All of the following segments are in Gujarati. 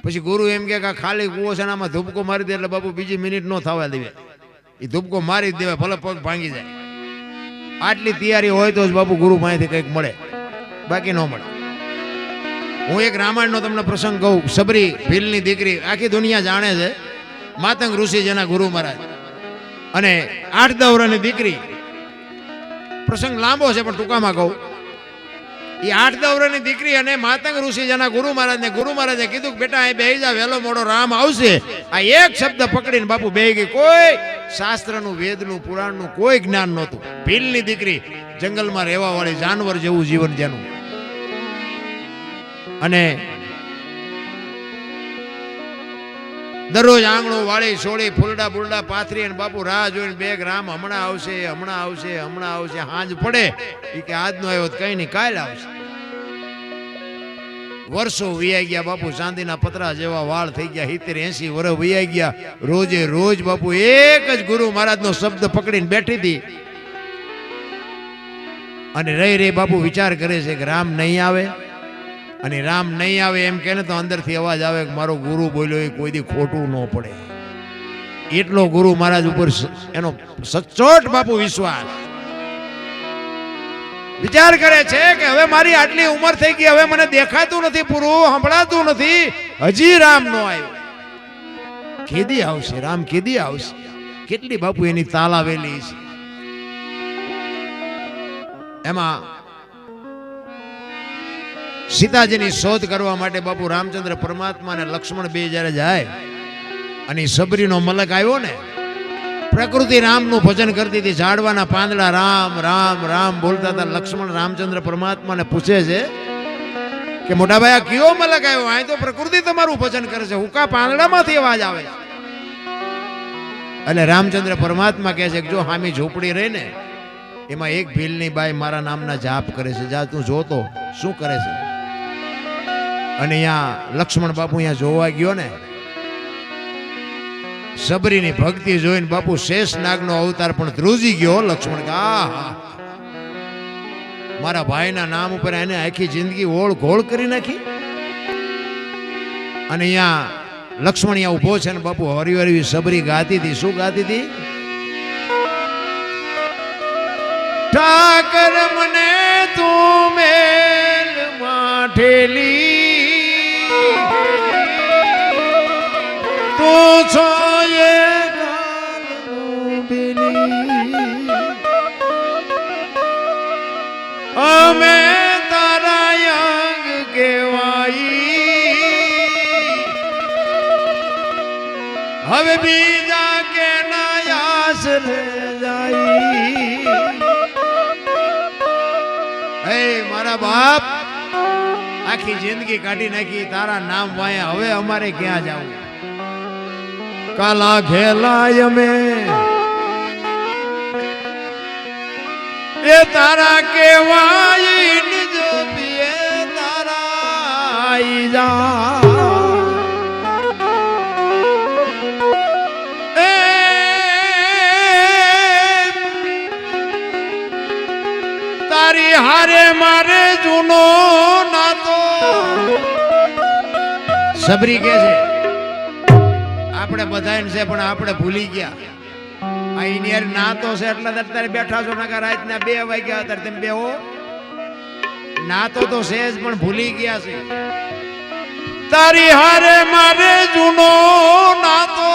પછી ગુરુ એમ કે ખાલી કૂવો છે આમાં ધૂપકો મારી દે એટલે બાપુ બીજી મિનિટ ન થવા દેવે, એ ધૂપકો મારી જ દેવાય, ભલે પગ ભાંગી જાય. આટલી તૈયારી હોય તો જ બાપુ ગુરુ પાસેથી કંઈક મળે, બાકી ન મળે. હું એક રામાયણનો તમને પ્રસંગ કહું. સબરી ભીલની દીકરી આખી દુનિયા જાણે છે, માતંગ ઋષિ જેના ગુરુ મહારાજ, અને 8-10 વર્ષની દીકરી. પ્રસંગ લાંબો છે પણ ટૂંકામાં કહું. એ 8-10 વર્ષની દીકરી અને માતંગ ઋષિ જેના ગુરુ મહારાજે કીધું કે બેટા અહીં બેહી જા, વહેલો મોડો રામ આવશે. આ એક શબ્દ પકડીને બાપુ બેહી ગઈ. કોઈ શાસ્ત્રનું, વેદનું, પુરાણનું કોઈ જ્ઞાન નહોતું. ભીલની દીકરી, જંગલમાં રહેવા વાળી, જાનવર જેવું જીવન જેનું. અને દરરોજ આંગણું વાળી છોડી ફૂલડા બુલડા પાથરી અને બાપુ રાહ જોઈને બેગ રામ હમણાં આવશે, હમણાં આવશે, હમણાં આવશે. હાંજ પડે એ કે આજનો આવ્યો કઈ નહીં, કાલે આવશે. વર્ષો વિયાઈ ગયા બાપુ, ચાંદીના પતરા જેવા વાળ થઈ ગયા. 70-80 વર્ષ વિયાઈ ગયા. રોજે રોજ બાપુ એક જ ગુરુ મહારાજનો શબ્દ પકડીને બેઠી હતી. અને રહી બાપુ વિચાર કરે છે કે રામ નહીં આવે. અને રામ નહીં આવે એમ કે ને તો અંદરથી અવાજ આવે કે મારો ગુરુ બોલ્યો એ કોઈ દી ખોટું ન પડે. એટલો ગુરુ મહારાજ ઉપર એનો સચોટ બાપુ વિશ્વાસ. વિચાર કરે છે કે હવે મારી આટલી ઉંમર થઈ ગઈ, હવે મને દેખાતું નથી, પૂરું સંભળાતું નથી, હજી રામ નો આવ્યો. કેદી આવશે રામ, કેદી આવશે? કેટલી બાપુ એની તાલાવેલી છે. એમાં સીતાજીની શોધ કરવા માટે બાપુ રામચંદ્ર પરમાત્મા અને લક્ષ્મણ બે જયારે જાય અને સબરીનો મલક આવ્યો ને, પ્રકૃતિ રામનું ભજન કરતી હતી. ઝાડવાના પાંદડા રામ રામ રામ બોલતા હતા. લક્ષ્મણ રામચંદ્ર પરમાત્માને પૂછે છે કે મોટા ભાઈ આ કયો મલક આવ્યો? અહીં તો પ્રકૃતિ તમારું ભજન કરે છે, હુકા પાંદડામાંથી અવાજ આવે છે. એટલે રામચંદ્ર પરમાત્મા કહે છે કે જો હામી ઝૂંપડી રહી ને એમાં એક ભીલની બાઈ મારા નામના જાપ કરે છે, જા તું જોતો શું કરે છે. અને અહીંયા લક્ષ્મણ બાપુ અહીંયા જોવા ગયો ને, સબરીની ભક્તિ જોઈને બાપુ શેષ નાગનો અવતાર પણ ધ્રુજી ગયો. લક્ષ્મણ કે આહા, મારા ભાઈના નામ ઉપર એને આખી જિંદગી ઓળ ઘોળ કરી નાખી. અને અહીંયા લક્ષ્મણ અહીંયા ઉભો છે ને બાપુ હરી હરી સબરી ગાતી હતી. શું ગાતી હતી? ઠાકર મને તું મેલ માઠેલી, તું છો એ ગાલનું બેલી, અમે તારા યંગ કહેવાઈ, હવે બીજા કે ના આશરે જાય. મારા બાપ આખી જિંદગી કાઢી નાખી તારા નામ વાયા, હવે અમારે ક્યાં જાવું? કાલા ખેલાય અમે એ તારા કેવાય નિજ પીએ તારા આઈ જા. તારી હારે મારે જૂનો નાતો. સબરી કે છે આપણે બધાને છે પણ આપણે ભૂલી ગયા. આ ઇનિયર નાતો છે એટલે અત્યારે બેઠા છો, નકા રાતના 2 વાગ્યા અત્યારે તમે બેહો. નાતો તો છે જ પણ ભૂલી ગયા છે. તારી હારે મારે જૂનો નાતો,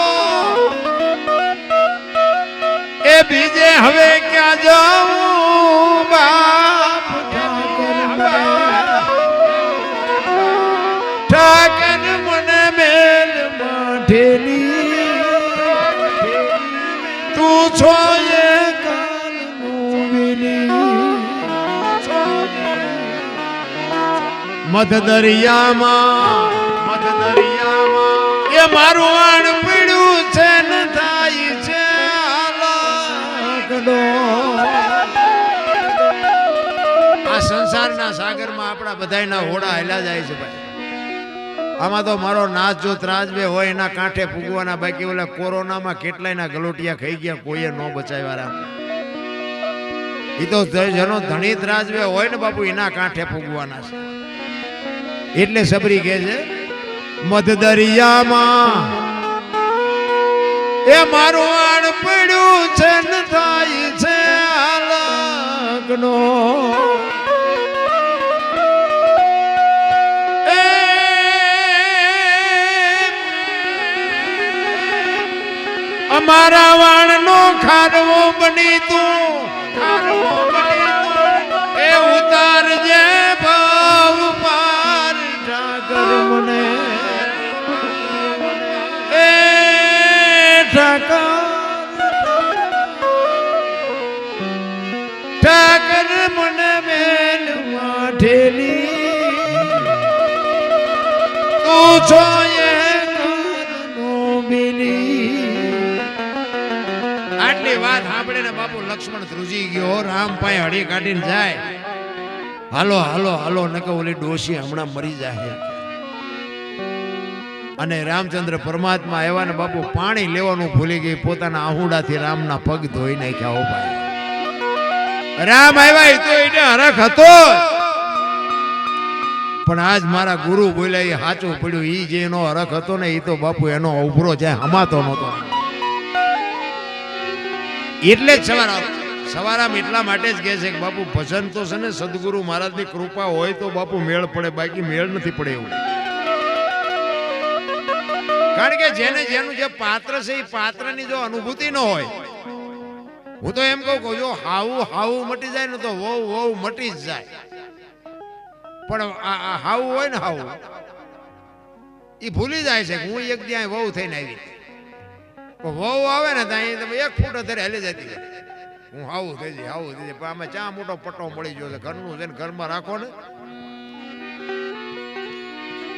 એ બીજે હવે ક્યાં જાઉં બાપ? ઠાકર મને મેલ માઠેલી, તું છો એ કાલનું બેલી, મધ દરિયામાં એ મારું આણ પીડ્યું છે ને થાય છે આ સંસારના સાગરમાં આપણા બધાયના હોડા હેલા જાય છે ભાઈ. આમાં તો મારો નાચ જો ત્રાજવે હોય એના કાંઠે ફૂગવાના, બાકી ઓલા કોરોનામાં કેટલાયના ગલોટિયા ખાઈ ગયા, કોઈએ ન બચાવ્યા. એ તો જેનો ધણી ત્રાજવે હોય ને બાપુ એના કાંઠે ફૂગવાના છે. એટલે સબરી કહે છે મધ દરિયામાં એ મારું આણ પડ્યું છે ને થાય છે આલકનો અમારા વાણનો ખારવો બની તું એ ઉતારજે ભાવ પાર ઠાકર મને એ ઠાકર મને મેલમાં ઠેલી તું છો એ કરનો મિલી આટલી વાત સાંભળે ને બાપુ લક્ષ્મણ ધ્રુજી ગયો રામ પાસે હળી કાઢીને જાય હાલો હાલો હાલો નકે ઓલી ડોશી હમણાં મરી જાય અને રામચંદ્ર પરમાત્મા આવ્યા ને બાપુ પાણી લેવાનું ભૂલી ગઈ પોતાના આહુડાથી રામના પગ ધોઈ નાખ્યા. ઓ ભાઈ રામ આવ્યા તો એને હરખ હતો પણ આજ મારા ગુરુ બોલ્યા એ સાચું પડ્યું. ઈ જે એનો હરખ હતો ને એ તો બાપુ એનો ઉભરો જાય હમાતો નહોતો. એટલે જ સવારામ એટલા માટે જ કહે છે કે બાપુ ભજન તો છે ને સદગુરુ મહારાજની કૃપા હોય તો બાપુ મેળ પડે, બાકી મેળ નથી પડે એવું. કારણ કે જેને જેનું જે પાત્ર છે એ પાત્રની જો અનુભૂતિ ન હોય, હું તો એમ કહું જો હાવું મટી જાય ને તો વહુ મટી જ જાય. પણ હાવું હોય ને હાવું એ ભૂલી જાય છે કે હું એક ત્યાં વહુ થઈને આવી. વહુ આવે ને ત્યાં તમે 1 ફૂટ અત્યારે હેલી જતી હું હાવું થઈ જાય પણ આમાં ચા મોટો પટ્ટો મળી ગયો છે ઘરનું છે ને ઘરમાં રાખો ને.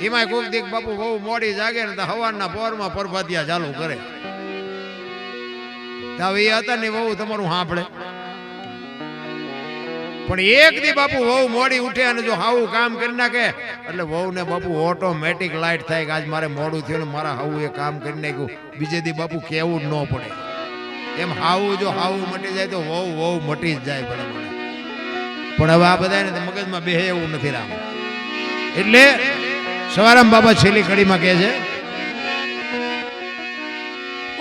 એમાં કોઈક દીક બાપુ બહુ મોડી જાગે ને તો હવારના પોરમાં પરભાતિયા ચાલુ કરે. હવે એ હતા ને બહુ તમારું સાંભળે. પણ એક દી બાપુ બહુ મોડી ઉઠે અને જો હાવું કામ કરી નાખે એટલે વહુ ને બાપુ ઓટોમેટિક લાઈટ થાય કે આજ મારે મોડું થયું ને મારા હાવું એ કામ કરી નાખ્યું. બીજે દી બાપુ કેવું જ ન પડે. એમ હાવું જો હાવું મટી જાય તો વહુ મટી જ જાય ભલે મને. પણ હવે આ બધા મગજમાં બેહે એવું નથી રામ. એટલે સવારામ બાબા છેલ્લી કડીમાં કહે છે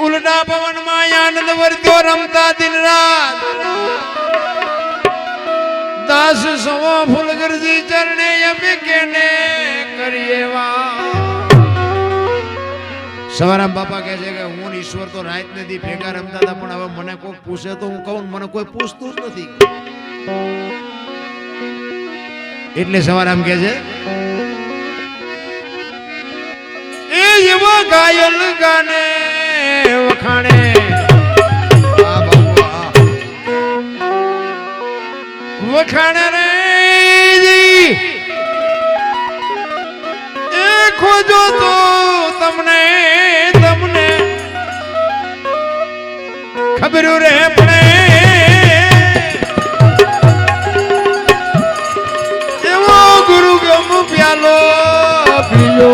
ઉલટા પવનમાં આનંદ વર્ત્યો રમતા દિન રાત દાસ સવો ફૂલ ગરજી ચરણે અમે કેને કરીએ વા. સવારામ બાપા કહે છે કે હું ઈશ્વર તો રાત ને દી ભેગા રમતા હતા પણ હવે મને કોઈ પૂછે તો હું કહું મને કોઈ પૂછતું જ નથી. એટલે સવારામ કહે છે એ એવો ગાયલ ગાને વખાણે વખાણે રે એ ખોજો તો તમને ખબર રે પડે એવો ગુરુ ગમ પ્યાલો પીજો.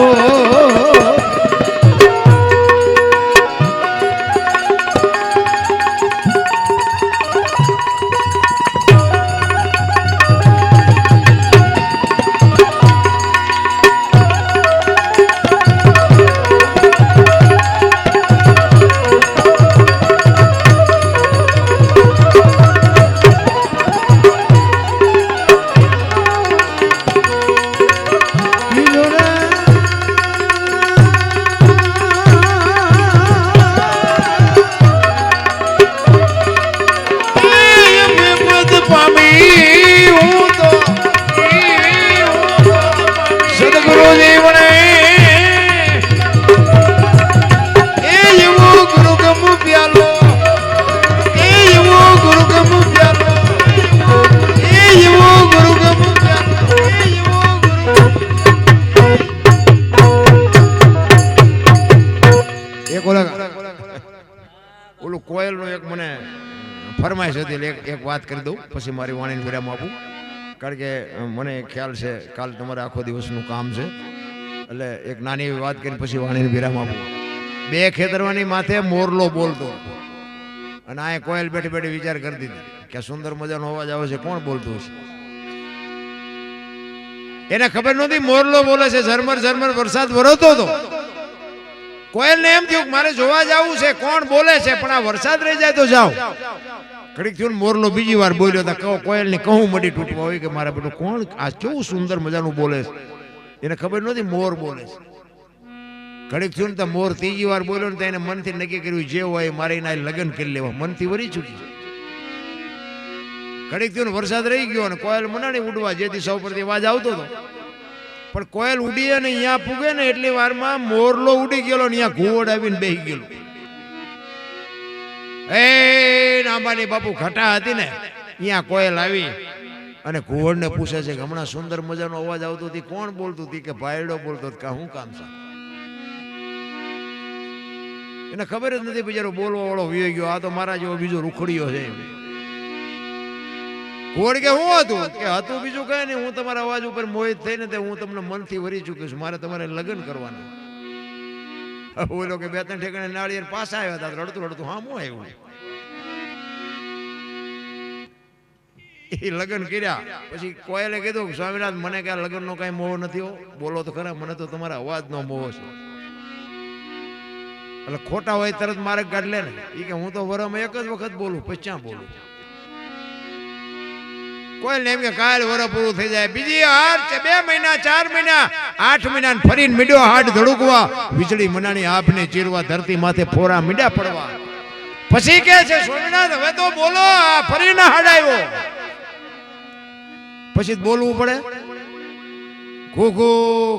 ઓલું કોયલ નું એક મને ફરમાઈશ હતી એક વાત કરી દઉં પછી મારી વાણીને વિરામ આપું. કારણ કે મને ખ્યાલ છે કાલ તમારે આખો દિવસનું કામ છે એટલે એક નાની એવી વાત કરીને પછી વાણીને વિરામ આપું. 2 ખેતરવાની માથે મોરલો બોલતો અને આ કોયલ બેઠી બેઠી વિચાર કરતી હતી કે સુંદર મજાનો અવાજ આવે છે કોણ બોલતું હશે. એને ખબર નહોતી મોરલો બોલે છે, ઝરમર ઝરમર વરસાદ વરસતો હતો. કોયલને એમ થયું કે મારે જોવા જવું છે કોણ બોલે છે, પણ આ વરસાદ રહી જાય તો જાવ. ઘડીક થયું મોરલો બીજી વાર બોલ્યો હતા, કોયલની કહું મડી તૂટવા હોય કે મારા બેટું કોણ આ કેવું સુંદર મજાનું બોલે છે. એને ખબર નહોતી મોર બોલે છે. ઘડીક થયું ને તો મોર ત્રીજી વાર બોલ્યો ને તો એને મનથી નક્કી કર્યું જે હોય મારે એના લગ્ન કરી લેવા, મનથી વરી ચૂકી. ઘડીક થયું ને વરસાદ રહી ગયો અને કોયલ મનાણી ઉડવા, જેથી સૌ પરથી અવાજ આવતો હતો. પણ કોયલ ઉડી અને અહીંયા પૂગે ને એટલી વારમાં મોરલો ઉડી ગયેલો ને અહીંયા ઘુવડ આવીને બેસી ગયેલો. એ આંબાની બાપુ ઘટા હતી ને અહીંયા કોયલ આવી અને ઘુવડને પૂછે છે કે હમણાં સુંદર મજાનો અવાજ આવતો હતી, કોણ બોલતું હતી? કે ભાઈડો બોલતો હતો. હું કામ છે? એને ખબર જ નથી, બિચારો બોલવા વાળો વી ગયો, આ તો મારા જેવો બીજો રૂખડીયો છે. ઘોડ કે હું હતું? કે હતું બીજું કઈ નહીં, હું તમારા અવાજ ઉપર મોહિત થઈને તે હું તમને મનથી વરી ચૂક્યો છું, મારે તમારે લગ્ન કરવાના. બોલો કે બે ત્રણ ઠેકાણે નાળિયેર પાછા આવ્યા હતા, રડતું રડતું હા હું આવ્યું. એ લગ્ન કર્યા પછી કોયલે કીધું સ્વામિનાથ મને કે લગ્ન નો કઈ મોહ નથી, બોલો તો ખરા, મને તો તમારા અવાજ નો મોહ છે. એટલે ખોટા હોય તરત મારે કાઢ લે ને. એ કે હું તો વરમાં એક જ વખત બોલું, પછી ક્યાં બોલું? કોયલ એમ કે કાલ વર પૂરું થઈ જાય, બીજી હાર છે 2 મહિના 4 મહિના 8 મહિના ફરીને મીડ્યો હાડ ધડુકવા, વીજળી મનાની આપને ચીરવા, ધરતી માથે ફોરા મીડા પડવા. પછી કે છે સ્વામિનાથ હવે તો બોલો, આ ફરીને હાડ આવ્યો. પછી બોલવું પડે. ઘો ઘો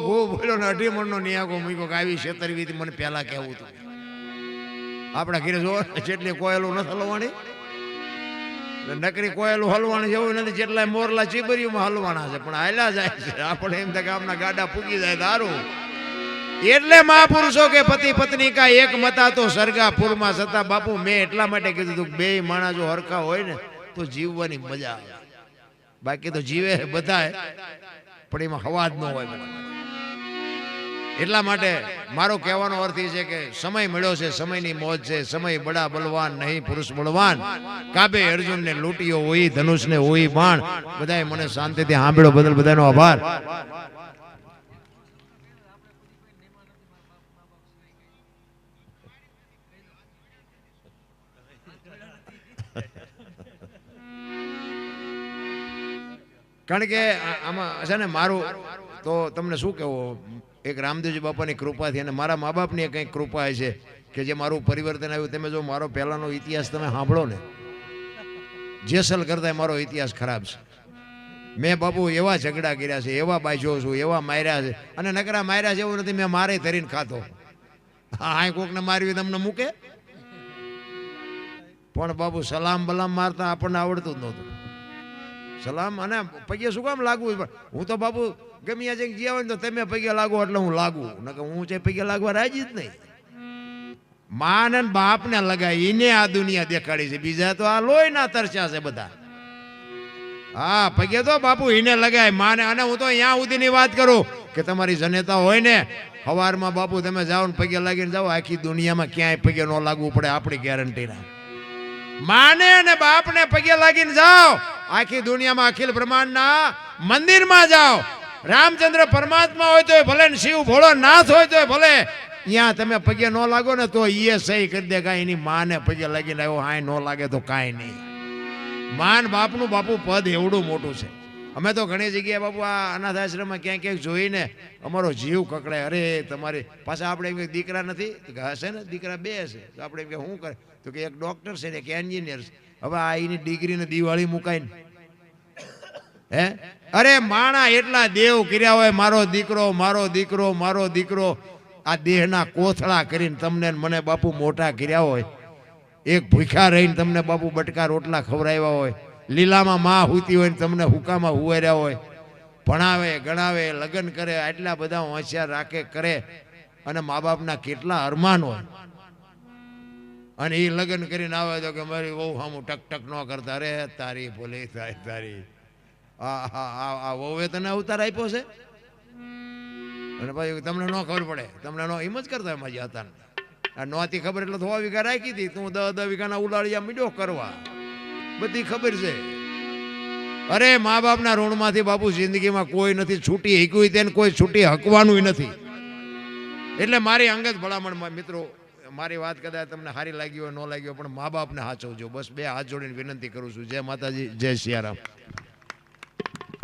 ઘો બોલ્યો ને 18 મણનો નિયાગો મૂક્યો કે આવી 46 મને પહેલા કહેવું હતું. આપણા ઘરે જો જેટલી કોયલો નથી હલવાની, નકરી કોયલું હલવાનું જેવું નથી, જેટલા મોરલા ચીબરીઓમાં હલવાના છે, પણ હાલ્યા જાય છે. આપણે એમ થાય કે આમના ગાડા ફૂગી જાય દારૂ. એટલે મહાપુરુષો કે પતિ પત્ની કા એક મતા તો સરગાપુરમાં સતા. બાપુ મેં એટલા માટે કીધું હતું બે માણસ જો હરખા હોય ને તો જીવવાની મજા આવે. બાકી તો જીવે બધા પણ એમાં હવા જ ન હોય. એટલા માટે મારો કહેવાનો અર્થ એ છે કે સમય મળ્યો છે, સમયની મોજ છે. સમય બડા બલવાન નહીં પુરુષ બળવાન, કાબે અર્જુનને લૂંટ્યો હોય ધનુષને હોય બાણ. બધાએ મને શાંતિથી સાંભળ્યો બદલ બધાનો આભાર. કારણ કે આમાં છે ને મારું તો તમને શું કહેવું, એક રામદેવજી બાપાની કૃપાથી અને મારા મા બાપની કંઈક કૃપા છે કે જે મારું પરિવર્તન આવ્યું. તમે જો મારો પહેલાનો ઇતિહાસ તમે સાંભળો ને, જેસલ કરતા મારો ઇતિહાસ ખરાબ છે. મેં બાપુ એવા ઝઘડા કર્યા છે, એવા બાજ્યો છું, એવા માર્યા છે. અને નકરા માર્યા છે એવું નથી, મેં મારે ધરીને ખાતો. હા કોકને માર્યું તમને મૂકે, પણ બાપુ સલામ બલામ મારતા આપણને આવડતું જ નહોતું. સલામ અને પગે શું કામ લાગવું? હું તો બાપુ ગમે ત્યાં ગયા હોય ને તો તમે પગે લાગો એટલે હું લાગુ, નકર હું છે પગે લાગવા રાજી જ નહીં. મા ને બાપ ને લગાય એને આ દુનિયા દેખાડી છે, બીજા તો આ લોહી ના તરસ્યા છે બધા. હા પગે તો બાપુ એને લગાય માને. અને હું તો અહીંયા સુધીની વાત કરું કે તમારી જનેતા હોય ને સવારમાં બાપુ તમે જાઓ ને પગે લાગીને જાઓ, આખી દુનિયામાં ક્યાંય પગે ન લાગવું પડે આપણી ગેરંટી ના. માને અને બાપને પગે લાગીને જાઓ, આખી દુનિયામાં અખિલ બ્રહ્માંડના મંદિરમાં જાઓ. રામચંદ્ર પરમાત્મા હોય તો ભલે ને શિવ ભોળો નાથ હોય તો ભલે, ત્યાં તમે પગે ન લાગો ને તો એ સહી કરી દે કાંઈ એની માને પગે લાગીને આવ્યો હાય ન લાગે તો કાંઈ નહીં. માન બાપનું બાપુ પદ એવડું મોટું છે. અમે તો ઘણી જગ્યાએ બાપુ આ અનાથ આશ્રમમાં ક્યાંક ક્યાંક જોઈને અમારો જીવ કકડાય. અરે તમારી પાછા આપણે એમ કે દીકરા નથી હશે ને, દીકરા 2 હશે તો આપણે એમ કે શું કરે તો કે એક ડોક્ટર છે ને એક એન્જિનિયર છે. હવે આ એની ડિગ્રીને દિવાળી મુકાઈને હે અરે માણા એટલા દેવ કર્યા હોય, મારો દીકરો મારો દીકરો મારો દીકરો, આ દેહના કોથળા કરીને તમને મને બાપુ મોટા કર્યા હોય. એક ભૂખ્યા રહીને તમને બાપુ બટકા રોટલા ખવડાવ્યા હોય, લીલામાં માં હુતી હોય ને તમને હુકામાં હુવાર્યા હોય, ભણાવે ગણાવે લગ્ન કરે, આટલા બધા હોશિયાર રાખે કરે. અને મા બાપના કેટલા અરમાન હોય, અને એ લગ્ન કરીને આવે તો કે મારી વહુ સામું ટક ટક ન કરતા. અરે તારી ભૂલી થાય તારી. આ વહુએ તને અવતાર આપ્યો છે અને પછી તમને ન ખબર પડે, તમને નો એમ જ કરતા એમાં હતા. આ નહોતી ખબર એટલે 100 વીઘા રાખી હતી, તું 10 વીઘાના ઉલાળિયા મીડ્યો કરવા, બધી ખબર છે. અરે મા બાપના ઋણમાંથી બાપુ જિંદગીમાં કોઈ નથી છૂટી હક્યું તેને કોઈ છૂટી હકવાનું નથી. એટલે મારી અંગત ભલામણ મિત્રો, મારી વાત કદાચ તમને સારી લાગી હોય ન લાગી હોય, પણ મા બાપને સાચવજો. બસ બે હાથ જોડીને વિનંતી કરું છું. જય માતાજી, જય સિયારામ.